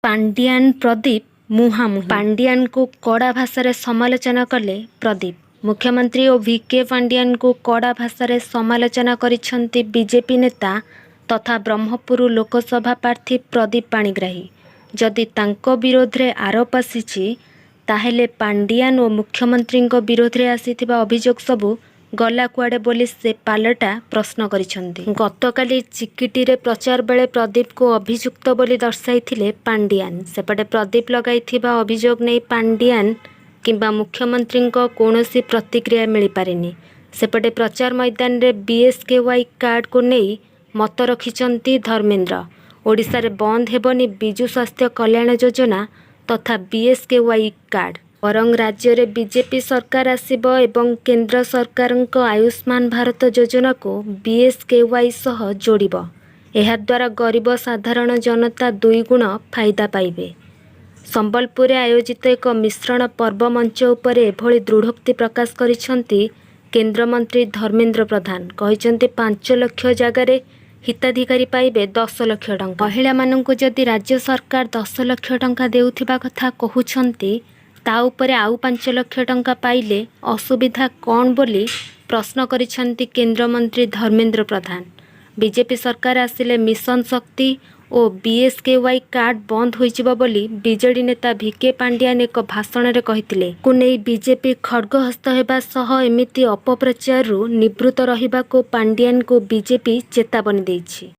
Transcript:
ପାଣ୍ଡିଆନ ପ୍ରଦୀପ ମୁହାଁମୁହିଁ। ପାଣ୍ଡିଆନଙ୍କୁ କଡ଼ା ଭାଷାରେ ସମାଲୋଚନା କଲେ ପ୍ରଦୀପ। ମୁଖ୍ୟମନ୍ତ୍ରୀ ଓ ଭିକେ ପାଣ୍ଡିଆନଙ୍କୁ କଡ଼ା ଭାଷାରେ ସମାଲୋଚନା କରିଛନ୍ତି ବିଜେପି ନେତା ତଥା ବ୍ରହ୍ମପୁର ଲୋକସଭା ପ୍ରାର୍ଥୀ ପ୍ରଦୀପ ପାଣିଗ୍ରାହୀ। ଯଦି ତାଙ୍କ ବିରୋଧରେ ଆରୋପ ଆସିଛି ତାହେଲେ ପାଣ୍ଡିଆନ ଓ ମୁଖ୍ୟମନ୍ତ୍ରୀଙ୍କ ବିରୋଧରେ ଆସିଥିବା ଅଭିଯୋଗ ସବୁ ଗଲା କୁଆଡ଼େ ବୋଲି ସେ ପାଲଟା ପ୍ରଶ୍ନ କରିଛନ୍ତି। ଗତକାଲି ଚିକିଟିରେ ପ୍ରଚାର ବେଳେ ପ୍ରଦୀପକୁ ଅଭିଯୁକ୍ତ ବୋଲି ଦର୍ଶାଇଥିଲେ ପାଣ୍ଡିଆନ। ସେପଟେ ପ୍ରଦୀପ ଲଗାଇଥିବା ଅଭିଯୋଗ ନେଇ ପାଣ୍ଡିଆନ କିମ୍ବା ମୁଖ୍ୟମନ୍ତ୍ରୀଙ୍କ କୌଣସି ପ୍ରତିକ୍ରିୟା ମିଳିପାରିନି। ସେପଟେ ପ୍ରଚାର ମଇଦାନରେ ବିଏସ୍କେୱାଇ କାର୍ଡକୁ ନେଇ ମତ ରଖିଛନ୍ତି ଧର୍ମେନ୍ଦ୍ର। ଓଡ଼ିଶାରେ ବନ୍ଦ ହେବନି ବିଜୁ ସ୍ୱାସ୍ଥ୍ୟ କଲ୍ୟାଣ ଯୋଜନା ତଥା ବିଏସ୍କେୱାଇ କାର୍ଡ। ବରଂ ରାଜ୍ୟରେ ବିଜେପି ସରକାର ଆସିବ ଏବଂ କେନ୍ଦ୍ର ସରକାରଙ୍କ ଆୟୁଷ୍ମାନ ଭାରତ ଯୋଜନାକୁ ବିଏସ୍କେୱାଇ ସହ ଯୋଡ଼ିବ। ଏହାଦ୍ୱାରା ଗରିବ ସାଧାରଣ ଜନତା ଦୁଇଗୁଣ ଫାଇଦା ପାଇବେ। ସମ୍ବଲପୁରରେ ଆୟୋଜିତ ଏକ ମିଶ୍ରଣ ପର୍ବ ମଞ୍ଚ ଉପରେ ଏଭଳି ଦୃଢ଼ୋକ୍ତି ପ୍ରକାଶ କରିଛନ୍ତି କେନ୍ଦ୍ରମନ୍ତ୍ରୀ ଧର୍ମେନ୍ଦ୍ର ପ୍ରଧାନ। କହିଛନ୍ତି 5 ଲକ୍ଷ ଜାଗାରେ ହିତାଧିକାରୀ ପାଇବେ 10 ଲକ୍ଷ ଟଙ୍କା। ମହିଳାମାନଙ୍କୁ ଯଦି ରାଜ୍ୟ ସରକାର 10 ଲକ୍ଷ ଟଙ୍କା ଦେଉଥିବା କଥା କହୁଛନ୍ତି ତା ଉପରେ ଆଉ 5 ଲକ୍ଷ ଟଙ୍କା ପାଇଲେ ଅସୁବିଧା କ'ଣ ବୋଲି ପ୍ରଶ୍ନ କରିଛନ୍ତି କେନ୍ଦ୍ରମନ୍ତ୍ରୀ ଧର୍ମେନ୍ଦ୍ର ପ୍ରଧାନ। ବିଜେପି ସରକାର ଆସିଲେ ମିଶନ ଶକ୍ତି ଓ ବିଏସ୍କେୱାଇ କାର୍ଡ ବନ୍ଦ ହୋଇଯିବ ବୋଲି ବିଜେଡି ନେତା ଭିକେ ପାଣ୍ଡିଆନ ଏକ ଭାଷଣରେ କହିଥିଲେ। କୁ ନେଇ ବିଜେପି ଖଡ୍ଗହସ୍ତ ହେବା ସହ ଏମିତି ଅପପ୍ରଚାରରୁ ନିବୃତ୍ତ ରହିବାକୁ ପାଣ୍ଡିଆନଙ୍କୁ ବିଜେପି ଚେତାବନୀ ଦେଇଛି।